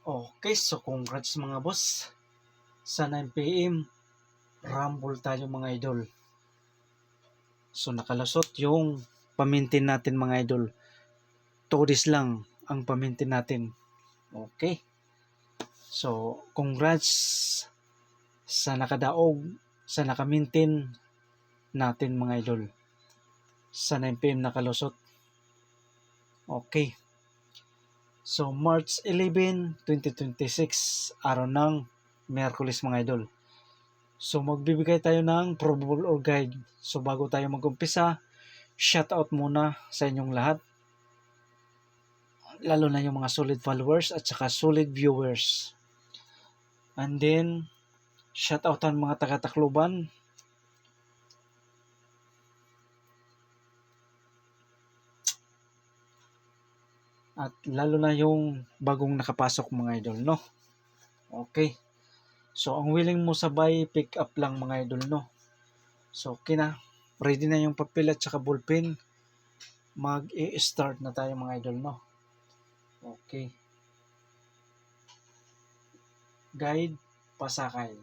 Okay, so congrats mga boss. Sa 9 PM, rumble tayo mga idol. So nakalusot yung pamintin natin mga idol. 2 days lang ang pamintin natin. Okay. So congrats sa nakadaog, sa nakamintin natin mga idol. Sa 9 PM nakalusot. Okay. So March 11, 2026, araw ng Miyerkules mga idol. So magbibigay tayo ng probable or guide. So bago tayo mag-umpisa, shoutout muna sa inyong lahat. Lalo na yung mga solid followers at saka solid viewers. And then, shoutoutan mga taga-Tacloban. At lalo na yung bagong nakapasok mga idol, no? Okay. So, ang willing mo sabay, pick up lang mga idol, no? So, okay na. Ready na yung papel at saka ballpen. Mag-i-start na tayo mga idol, no? Okay. Guide, pasakay.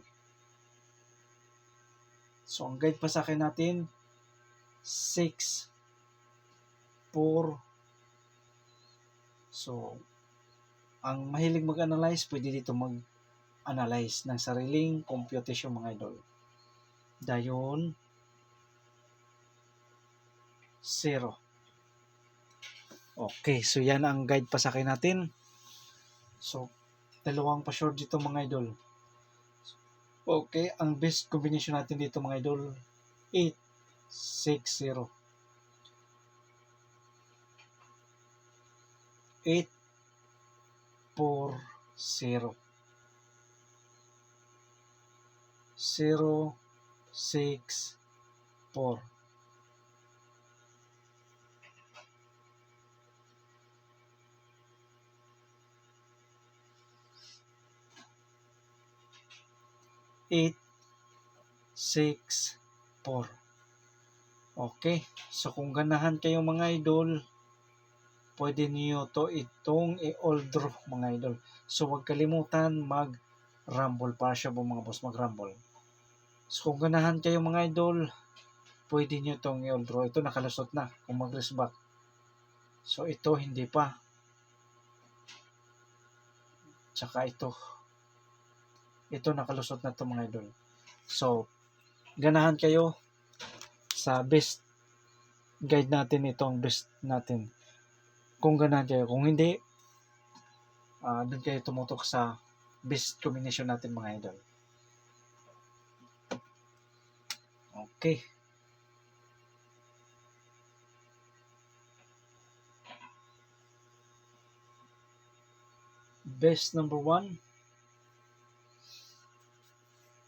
So, ang guide pasakay natin, 6, 4. So, ang mahilig mag-analyze, pwede dito mag-analyze ng sariling computation mga idol. Dayon, 0. Okay, so yan ang guide pasakay natin. So, dalawang pa-short dito mga idol. Okay, ang best combination natin dito mga idol, 8, 6, 0. 8, 4, 0. 0, 6, 4. Eight, 6, 4. Okay, so kung ganahan kayo mga idol, pwede niyo to itong i-all draw mga idol. So huwag kalimutan mag-rumble para siya po mga boss mag-rumble. So kung ganahan kayo mga idol, pwede niyo itong i-all draw. Ito nakalusot na kung mag-race back. So ito hindi pa. Tsaka ito. Ito nakalusot na to mga idol. So ganahan kayo sa best guide natin, itong best natin. Kung ganahan kayo. Kung hindi, doon kayo tumutok sa best combination natin mga idol. Okay. Best number 1,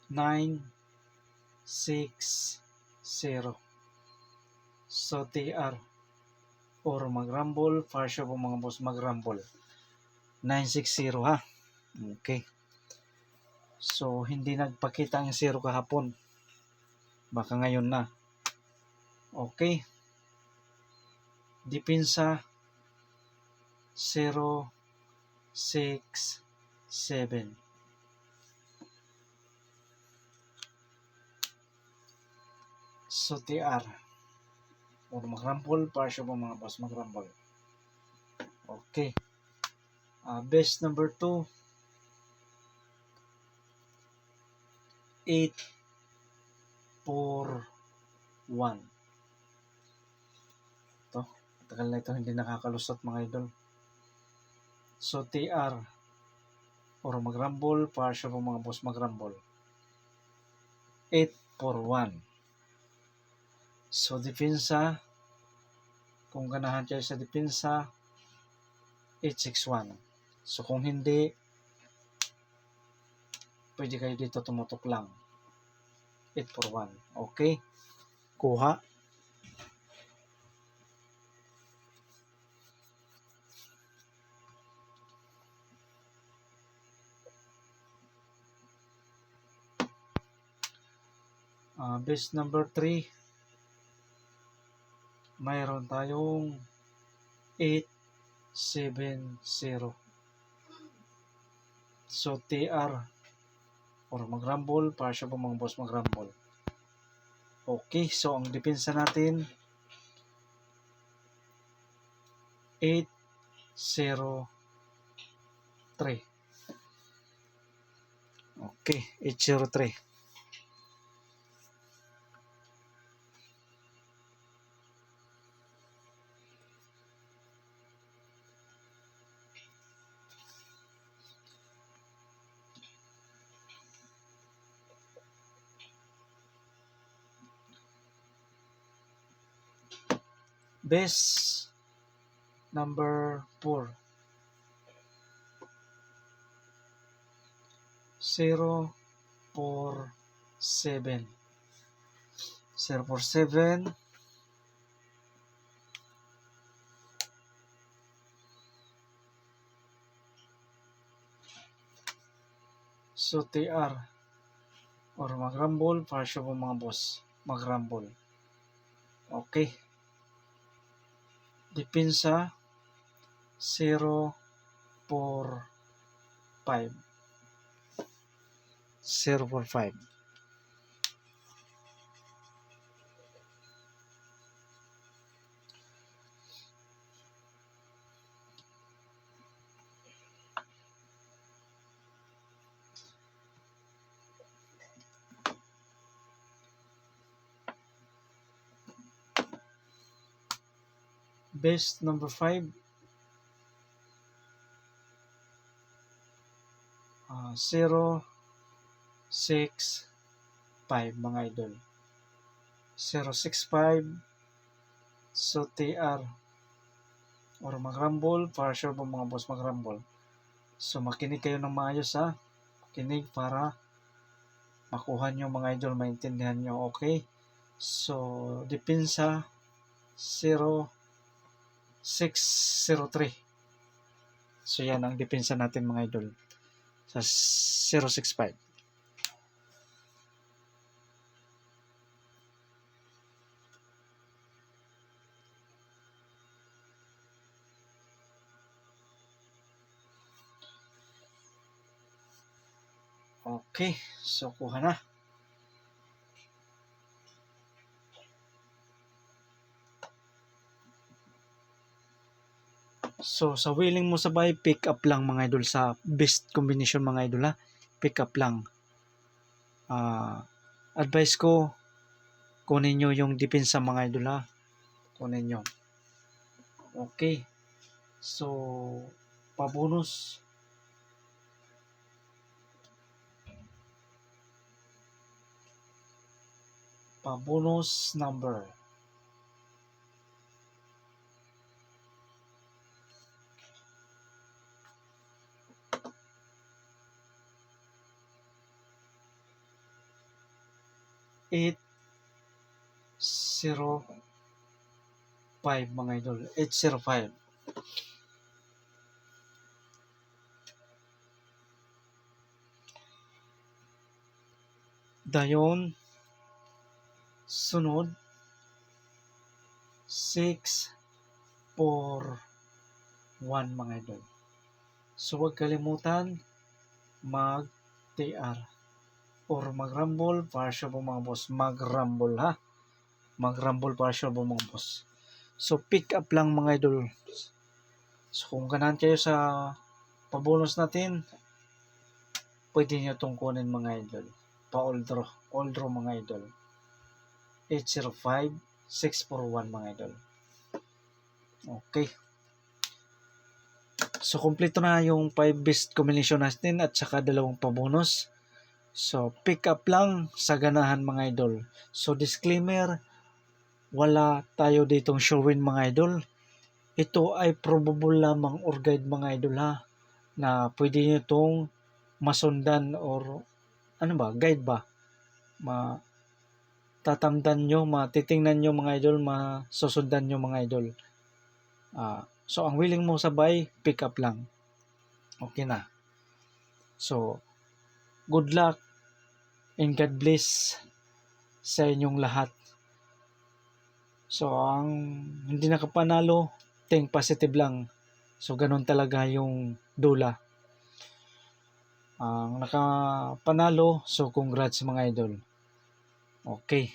9, 6, 0. So TR or mag-rumble, para sure po mga boss mag-rumble. 960 ha. Okay. So hindi nagpakita ang 0 kahapon. Baka ngayon na. Okay. Depensa 0, 6, 7. So TR or mag-rumble, para sure po mga boss mag-rumble. Okay. Best number 2, 8, 4, 1. Ito, tagal na ito hindi nakakalusot mga idol. So TR or mag-rumble, para sure po mga boss mag-rumble. 8, 4, 1. So depensa, kung ganahan kayo sa depensa, 861. So kung hindi, pwede kayo dito tumutok lang. 841. Okay? Kuha. Best number 3, mayroon tayong 870. So TR or mag-rumble para siya po mga boss mag-rumble. Okay, so ang depensa natin 803. Okay, 803. Best number 4. 047. 047. So TR or mag-rumble para siya po mga boss mag-rumble. Okay. Depensa 045. 045. Best number 5. 065 mga idol. 065. So TR or mag-rumble para sure po mga boss mag-rumble. So makinig kayo ng maayos ha. Makinig para makuha nyo mga idol, maintindihan nyo. Okay. So depensa 0603. So yan ang depensa natin mga idol sa 065. Okay, so kuha na. So sa willing mo sabay, pick up lang mga idol sa best combination mga idol ha. Pick up lang. Advice ko, kunin nyo yung depensa mga idol ha. Kunin nyo. Okay. So, pabonus. Pabonus number. Eight 05 mga idol. 805. Dayon sunod 641 mga idol. So huwag kalimutan mag TR or mag-rumble para siya po mga boss. Mag-rumble ha. Mag-rumble para siya po mga boss. So pick up lang mga idol. So kung ganahan kayo sa pabonus natin, pwede nyo itong kunin mga idol. Pa-all draw mga idol. 805, 641 mga idol. Okay. So kompleto na yung 5 best combination natin at saka dalawang pabonus. So pick up lang sa ganahan mga idol. So disclaimer, wala tayo ditong sure win mga idol. Ito ay probable lamang or guide mga idol ha, na pwede nyo itong masundan or ano ba, guide ba? Tatamdan nyo, matitingnan nyo mga idol, masusundan nyo mga idol. So ang willing mo sabay, pick up lang. Okay na. So, good luck and God bless sa inyong lahat. So, ang hindi nakapanalo, think positive lang. So, ganun talaga yung dula. ang nakapanalo. So congrats mga idol. Okay.